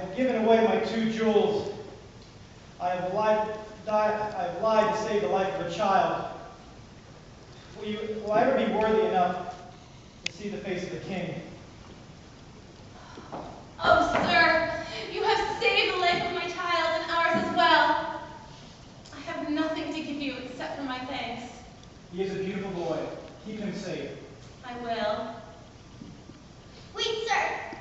have given away my 2 jewels. I have lied to save the life of a child. Will I ever be worthy enough to see the face of the king? Oh, sir, you have saved the life of my child and ours as well. I have nothing to give you except for my thanks. He is a beautiful boy. Keep him safe. I will. Wait, sir.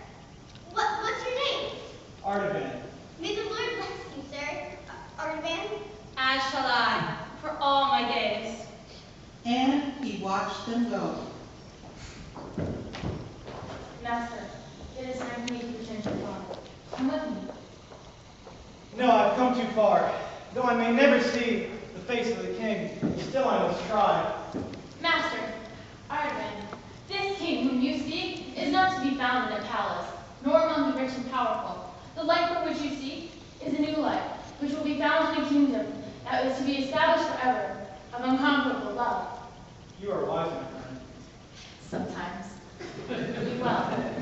What's your name? Artaban. May the Lord bless you, sir. Artaban? As shall I, for all my days. And he watched them go. Master, it is time for me to return to the farm. Come with me. No, I've come too far. Though I may never see the face of the king, still I must try. Master, Artaban, this king whom you seek is not to be found in a palace, nor among the rich and powerful. The life for which you seek is a new life, which will be found in a kingdom that is to be established forever, of unconquerable love. You are wise, my friend. Sometimes. Be well.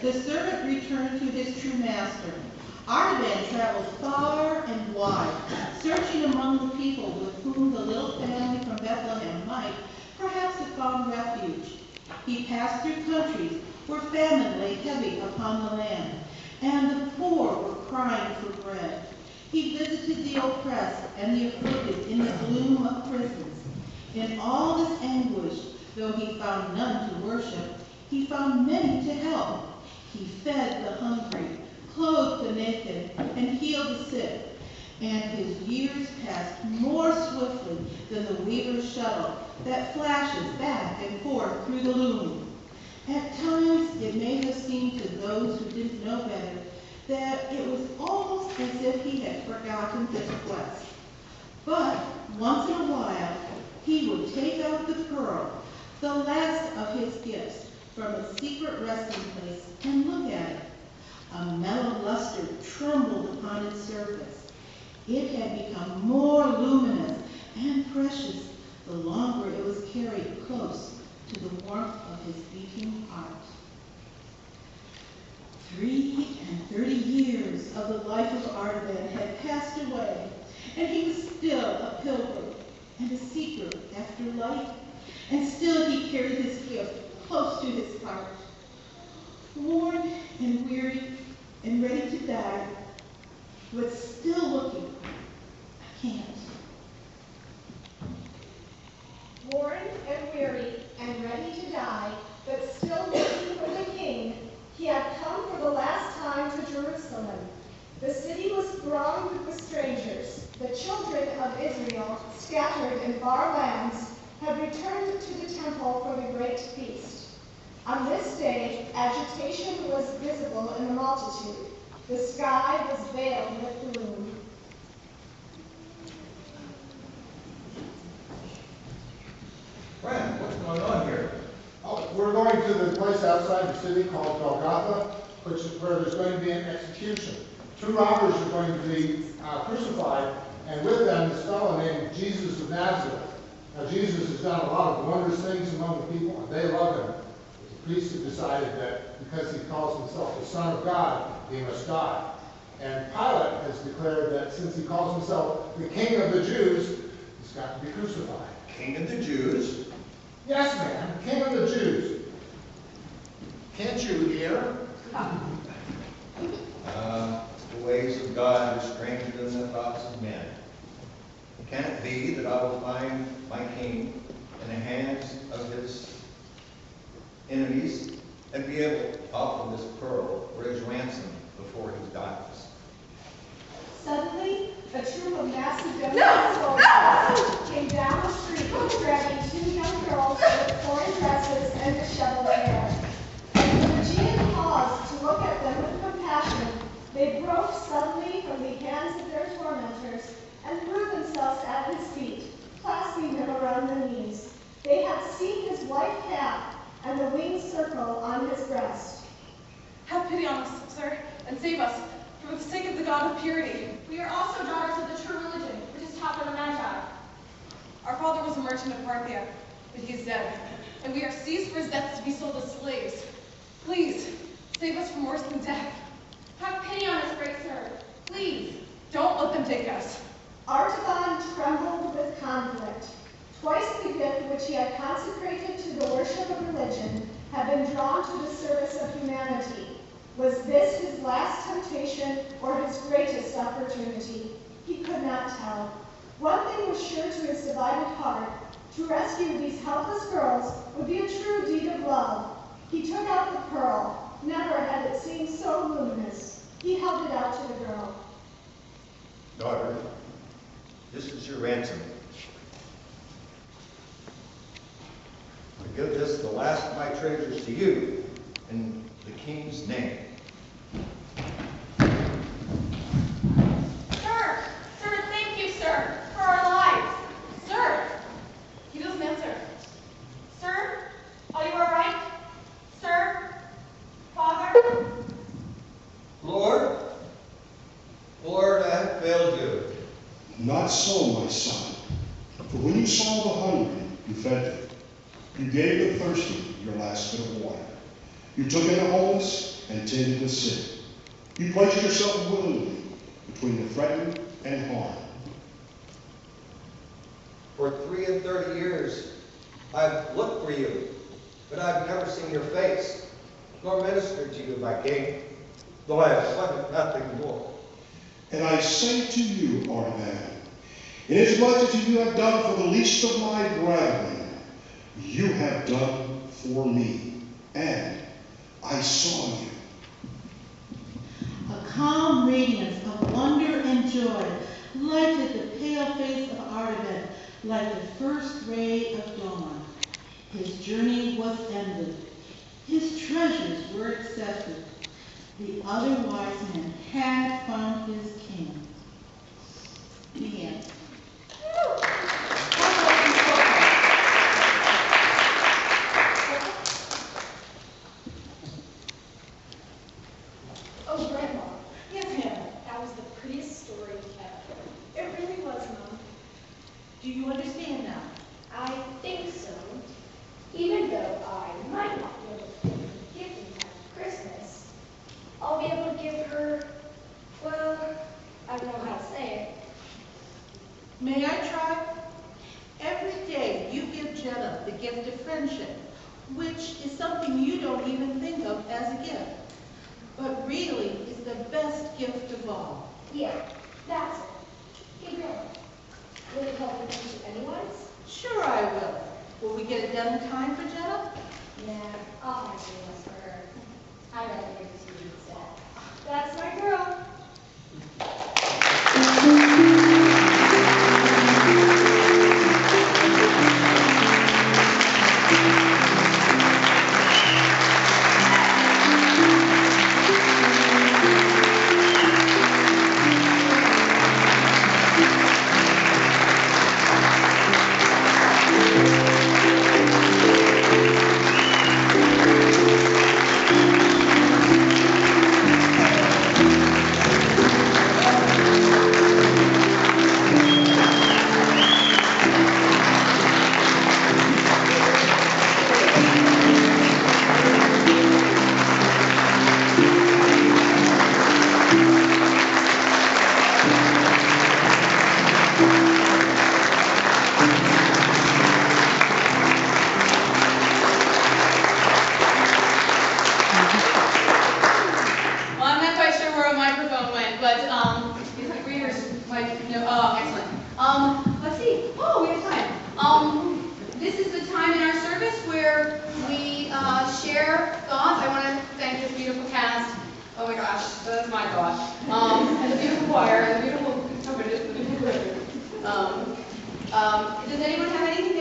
The servant returned to his true master. Artaban traveled far and wide, searching among the people with whom the little family from Bethlehem might perhaps have found refuge. He passed through countries where famine lay heavy upon the land, and the poor were crying for bread. He visited the oppressed and the afflicted in the gloom of prisons. In all this anguish, though he found none to worship, he found many to help. He fed the hungry, clothed the naked, and healed the sick. And his years passed more swiftly than the weaver's shuttle that flashes back and forth through the loom. At times, it may have seemed to those who didn't know better that it was almost as if he had forgotten his quest. But once in a while, he would take out the pearl, the last of his gifts, from its secret resting place and look at it. A mellow luster trembled upon its surface. It had become more luminous and precious the longer it was carried close to the warmth of his beating heart. 33 years of the life of Artaban had passed away, and he was still a pilgrim and a seeker after light, and still he carried his gift close to his heart. Worn and weary and ready to die, but still looking, I can't. Worn and weary and ready to die, but still looking for the king, he had come for the last time to Jerusalem. The city was thronged with strangers. The children of Israel, scattered in far lands, had returned to the temple for the great feast. On this day, agitation was visible in the multitude. The sky was veiled with gloom. Friend, what's going on here? Oh, we're going to the place outside the city called Golgotha, where there's going to be an execution. 2 robbers are going to be crucified, and with them this fellow named Jesus of Nazareth. Now, Jesus has done a lot of wondrous things among the people, and they love him. The priests have decided that because he calls himself the Son of God, he must die. And Pilate has declared that since he calls himself the King of the Jews, he's got to be crucified. King of the Jews? Yes, ma'am, King of the Jews. Can't you hear? The ways of God are stranger than the thoughts of men. Can it be that I will find my king in the hands of his enemies and be able to offer this pearl for his ransom before he dies? Suddenly, a troop of Macedonian soldiers came down the street, dragging 2 young girls with torn dresses and disheveled hair. When the Phrygian paused to look at them with compassion, they broke suddenly from the hands of their tormentors and threw themselves at his feet, clasping him around the knees. They had seen his white cap and the winged circle on his breast. Have pity on us, sir, and save us for the sake of the God of purity. We are also daughters of the true religion, which is taught by the Magi. Our father was a merchant of Parthia, but he is dead, and we are seized for his death to be sold as slaves. Please, save us from worse than death. Have pity on us, great sir. Please. Don't let them take us. Artaban trembled with conflict. Twice the gift which he had consecrated to the worship of religion had been drawn to the service of humanity. Was this his last temptation or his greatest opportunity? He could not tell. One thing was sure to his divided heart: to rescue these helpless girls would be a true deed of love. He took out the pearl. Never had it seemed so luminous. He held it out to the girl. Daughter, this is your ransom. I give this, the last of my treasures, to you in the king's name. Sir, thank you, sir, for our lives. Sir, he doesn't answer. Sir, are you all right? Sir, Father? Lord, I have failed you. Not so, my son. For when you saw the hungry, you fed them. You gave the thirsty your last bit of water. You took in the homeless and tended the sick. You placed yourself willingly between the threatened and harmed. For 33 years, I've looked for you, but I've never seen your face, nor ministered to you, my king, though I have wanted nothing more. And I say to you, Artaban, inasmuch as you have done for the least of my brethren, you have done for me, and I saw you. A calm radiance of wonder and joy lighted the pale face of Artaban like the first ray of dawn. His journey was ended. His treasures were accepted. The other wise men had found his king. The end. Oh, Grandma. Yes, ma'am. That was the prettiest story ever. It really was, Mom. Do you understand now? I think so. Even though I might not be able to give her a gift in time for Christmas, I'll be able to give her, well, I don't know how to say it. May I try? Every day you give Jenna the gift of friendship, which is something you don't even think of as a gift, but really is the best gift of all. Yeah, that's it. Hey, Grandma, will you help me to anyone's? Sure I will. Will we get it done in time for Jenna? Nah, I'll find something else for her. I'd rather give it to you instead. That's my girl. Does anyone have anything